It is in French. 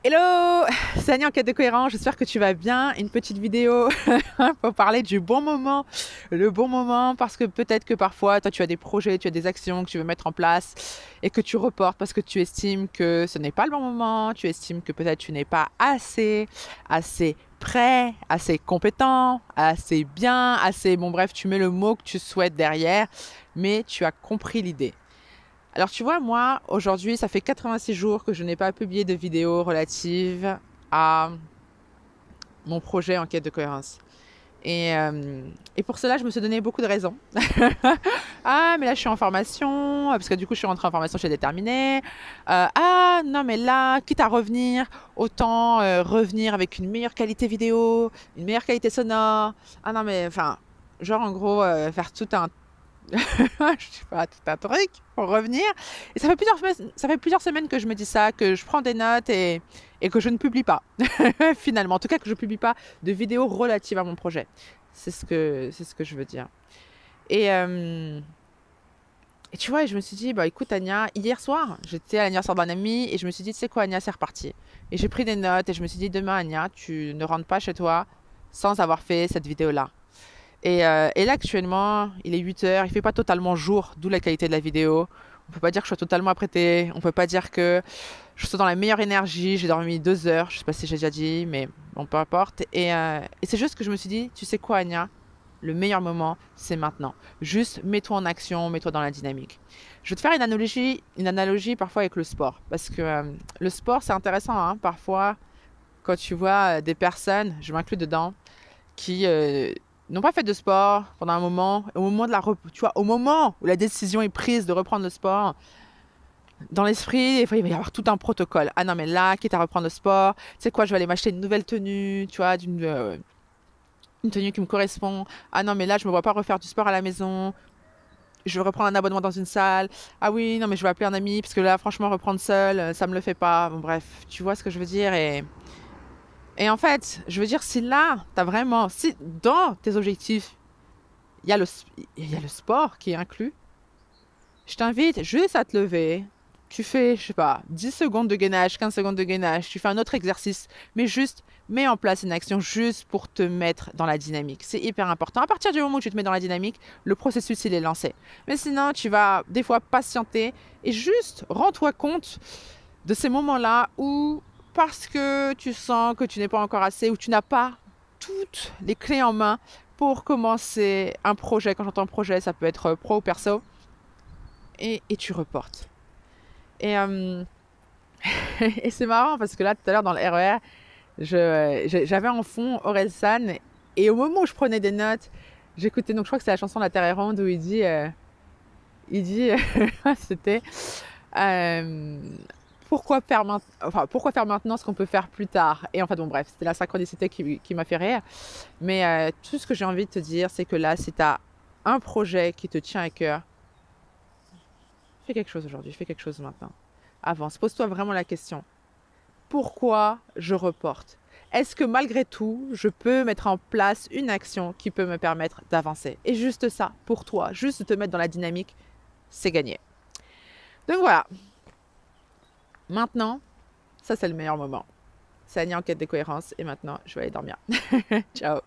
Hello, c'est Annie en quête de cohérence, j'espère que tu vas bien. Une petite vidéo pour parler du bon moment. Le bon moment parce que peut-être que parfois, toi, tu as des projets, tu as des actions que tu veux mettre en place et que tu reportes parce que tu estimes que ce n'est pas le bon moment, tu estimes que peut-être tu n'es pas assez prêt, assez compétent, assez bien, assez... Bon bref, tu mets le mot que tu souhaites derrière, mais tu as compris l'idée. Alors tu vois, moi, aujourd'hui, ça fait 86 jours que je n'ai pas publié de vidéo relative à mon projet en quête de cohérence. Et pour cela, je me suis donné beaucoup de raisons. Ah, mais là, je suis en formation, parce que du coup, je suis rentrée en formation chez Déterminé. Ah, non, mais là, quitte à revenir, autant revenir avec une meilleure qualité vidéo, une meilleure qualité sonore. Ah non, mais enfin, genre en gros, faire tout un je sais pas, tout un truc pour revenir. Et ça fait plusieurs semaines que je me dis ça, que je prends des notes et que je ne publie pas. Finalement, en tout cas, que je ne publie pas de vidéos relatives à mon projet. C'est ce que je veux dire. Et, euh, et tu vois, je me suis dit, bah écoute, Anya, hier soir, j'étais à l'anniversaire d'un ami et je me suis dit, tu sais quoi, Anya, c'est reparti. Et j'ai pris des notes et je me suis dit, demain, Anya, tu ne rentres pas chez toi sans avoir fait cette vidéo-là. Et là, actuellement, il est 8 heures, il fait pas totalement jour, d'où la qualité de la vidéo. On peut pas dire que je sois totalement apprêtée, on peut pas dire que je sois dans la meilleure énergie, j'ai dormi 2 heures, je sais pas si j'ai déjà dit, mais bon, peu importe. Et c'est juste que je me suis dit, tu sais quoi, Anya, le meilleur moment, c'est maintenant. Juste mets-toi en action, mets-toi dans la dynamique. Je vais te faire une analogie parfois avec le sport, parce que le sport, c'est intéressant, hein, parfois, quand tu vois des personnes, je m'inclus dedans, qui n'ont pas fait de sport pendant un moment, au moment de tu vois, au moment où la décision est prise de reprendre le sport, dans l'esprit, il va y avoir tout un protocole. Ah non, mais là, quitte à reprendre le sport, tu sais quoi, je vais aller m'acheter une nouvelle tenue, tu vois, une tenue qui me correspond. Ah non, mais là, je me vois pas refaire du sport à la maison. Je vais reprendre un abonnement dans une salle. Ah oui, non, mais je vais appeler un ami, parce que là, franchement, reprendre seul, ça me le fait pas. Bon, bref, tu vois ce que je veux dire. Et en fait, je veux dire, si là, t'as vraiment, si dans tes objectifs, il y a il y a le sport qui est inclus. Je t'invite juste à te lever. Tu fais, je sais pas, 10 secondes de gainage, 15 secondes de gainage. Tu fais un autre exercice, mais juste mets en place une action juste pour te mettre dans la dynamique. C'est hyper important. À partir du moment où tu te mets dans la dynamique, le processus, il est lancé. Mais sinon, tu vas des fois patienter et juste rends-toi compte de ces moments-là où, parce que tu sens que tu n'es pas encore assez, ou tu n'as pas toutes les clés en main pour commencer un projet. Quand j'entends projet, ça peut être pro ou perso. Et tu reportes. Et, euh, et c'est marrant parce que là, tout à l'heure, dans le RER, j'avais en fond Orelsan. Et au moment où je prenais des notes, j'écoutais, donc je crois que c'est la chanson La Terre est ronde où il dit c'était euh, pourquoi faire maintenant ce qu'on peut faire plus tard. Et en fait, bon, bref, c'était la synchronicité qui m'a fait rire. Mais tout ce que j'ai envie de te dire, c'est que là, si tu as un projet qui te tient à cœur, fais quelque chose aujourd'hui, fais quelque chose maintenant. Avance, pose-toi vraiment la question. Pourquoi je reporte? Est-ce que malgré tout, je peux mettre en place une action qui peut me permettre d'avancer? Et juste ça, pour toi, juste te mettre dans la dynamique, c'est gagné. Donc voilà, maintenant, ça c'est le meilleur moment. C'est Annie en quête de cohérence et maintenant, je vais aller dormir. Ciao.